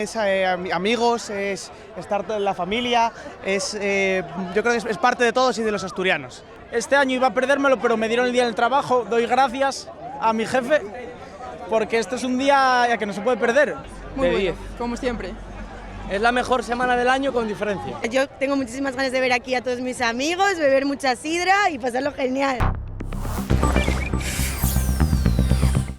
Es amigos, es estar en la familia, yo creo que es parte de todos y de los asturianos. Este año iba a perdérmelo, pero me dieron el día del trabajo. Doy gracias a mi jefe porque este es un día que no se puede perder. Muy bueno, como siempre. Es la mejor semana del año con diferencia. Yo tengo muchísimas ganas de ver aquí a todos mis amigos, beber mucha sidra y pasarlo genial.